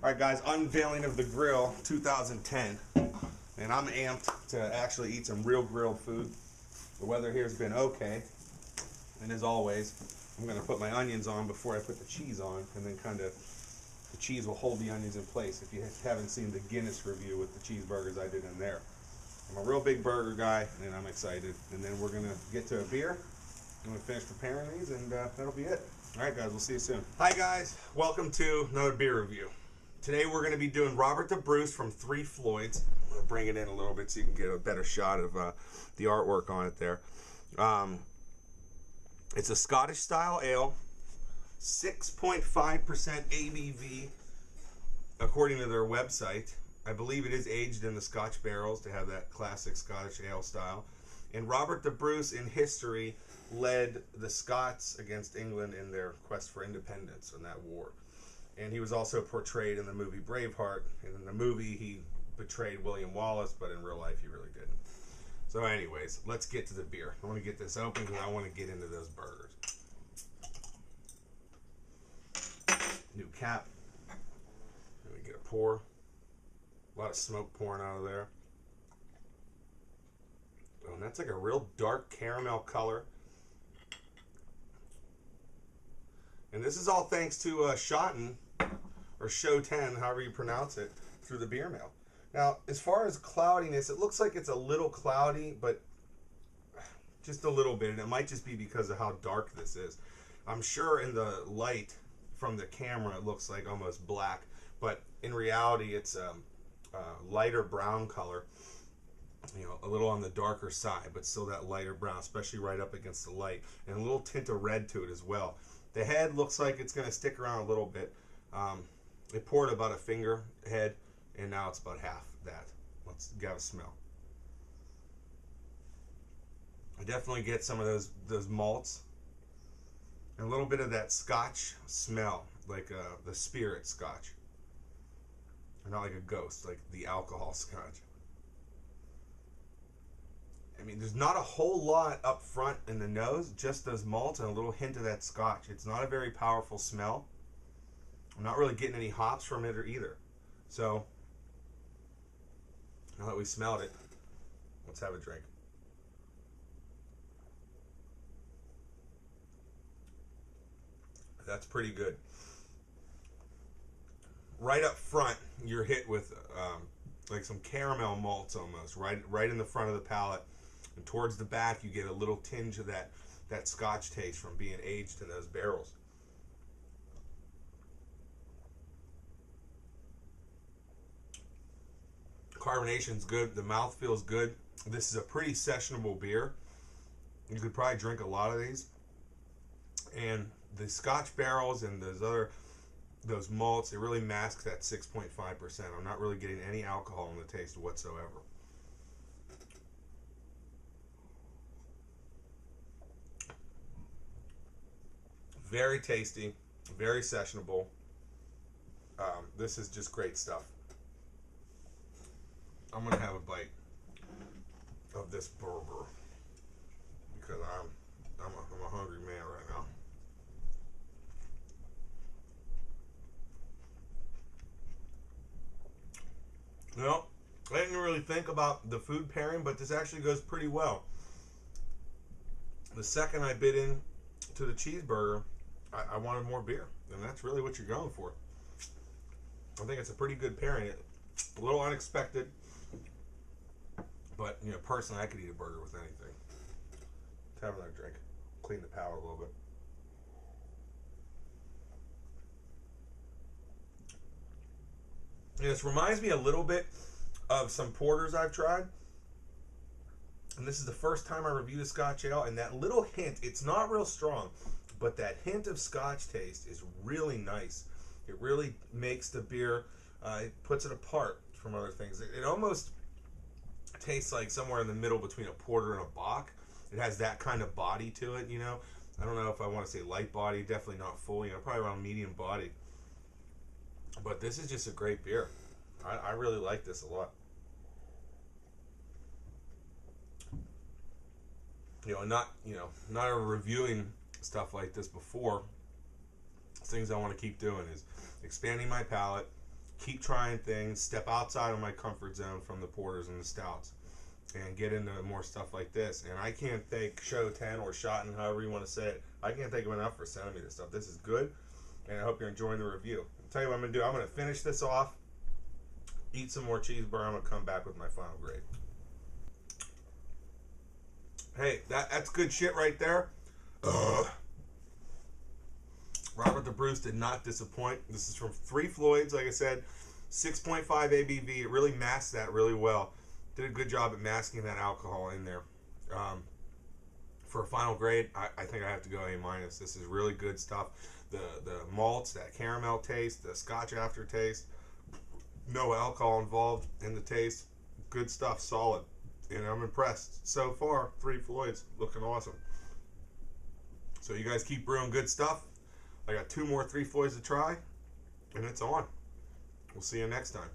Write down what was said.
Alright guys, unveiling of the grill 2010, and I'm amped to actually eat some real grilled food. The weather here has been okay, and as always, I'm going to put my onions on before I put the cheese on, and then kind of the cheese will hold the onions in place. If you haven't seen the Guinness review with the cheeseburgers I did in there. I'm a real big burger guy, and I'm excited. And then we're going to get to a beer. I'm going to finish preparing these, and that'll be it. Alright guys, we'll see you soon. Hi guys, welcome to another beer review. Today we're going to be doing Robert the Bruce from Floyds. I'm going to bring it in a little bit so you can get a better shot of the artwork on it there. It's a Scottish style ale, 6.5% ABV according to their website. I believe it is aged in the Scotch barrels to have that classic Scottish ale style. And Robert the Bruce in history led the Scots against England in their quest for independence in that war. And he was also portrayed in the movie Braveheart. And in the movie, he betrayed William Wallace, but in real life, he really didn't. So anyways, let's get to the beer. I want to get this open because I want to get into those burgers. New cap. Let me get a pour. A lot of smoke pouring out of there. Oh, and that's like a real dark caramel color. And this is all thanks to Schotten, or Show 10, however you pronounce it, through the beer mail. Now, as far as cloudiness, it looks like it's a little cloudy, but just a little bit. And it might just be because of how dark this is. I'm sure in the light from the camera, it looks like almost black. But in reality, it's a lighter brown color. You know, a little on the darker side, but still that lighter brown, especially right up against the light. And a little tint of red to it as well. The head looks like it's going to stick around a little bit. It poured about a finger head, and now it's about half that. Let's get a smell. I definitely get some of those malts. And a little bit of that Scotch smell, like the spirit Scotch. Not like a ghost, like the alcohol Scotch. I mean, there's not a whole lot up front in the nose, just those malts and a little hint of that Scotch. It's not a very powerful smell. I'm not really getting any hops from it either. So, now that we smelled it, let's have a drink. That's pretty good. Right up front, you're hit with like some caramel malts almost, right in the front of the palate. And towards the back, you get a little tinge of that Scotch taste from being aged in those barrels. Carbonation's good. The mouth feels good. This is a pretty sessionable beer. You could probably drink a lot of these. And the Scotch barrels and those malts, they really mask that 6.5%. I'm not really getting any alcohol in the taste whatsoever. Very tasty, very sessionable. This is just great stuff. I'm gonna have a bite of this burger because I'm a hungry man right now. Well, I didn't really think about the food pairing, but this actually goes pretty well. The second I bit in to the cheeseburger, I wanted more beer, and that's really what you're going for. I think it's a pretty good pairing. A little unexpected, but you know, personally, I could eat a burger with anything. Let's have another drink. Clean the palate a little bit. And this reminds me a little bit of some porters I've tried. And this is the first time I reviewed a Scotch ale, and that little hint, it's not real strong, but that hint of Scotch taste is really nice. It really makes the beer, it puts it apart from other things. It almost tastes like somewhere in the middle between a porter and a bock. It has that kind of body to it, you know. I don't know if I want to say light body, definitely not full, you know, probably around medium body. But this is just a great beer. I really like this a lot. Not reviewing stuff like this before. Things I want to keep doing is expanding my palate, keep trying things, step outside of my comfort zone from the porters and the stouts, and get into more stuff like this. And I can't thank Show 10 or Shotten, however you want to say it. I can't thank them enough for sending me this stuff. This is good, and I hope you're enjoying the review. I'll tell you what I'm going to do. I'm going to finish this off, eat some more cheeseburger. I'm going to come back with my final grade. Hey, that's good shit right there. Robert the Bruce did not disappoint. This is from 3 Floyds, like I said, 6.5 ABV. It really masked that really well. Did a good job at masking that alcohol in there. For a final grade, I think I have to go A-. This is really good stuff. The malts, that caramel taste, the Scotch aftertaste, no alcohol involved in the taste. Good stuff, solid. And I'm impressed. So far, 3 Floyds, looking awesome. So you guys keep brewing good stuff. I got 2 more 3 Floyds to try, and it's on. We'll see you next time.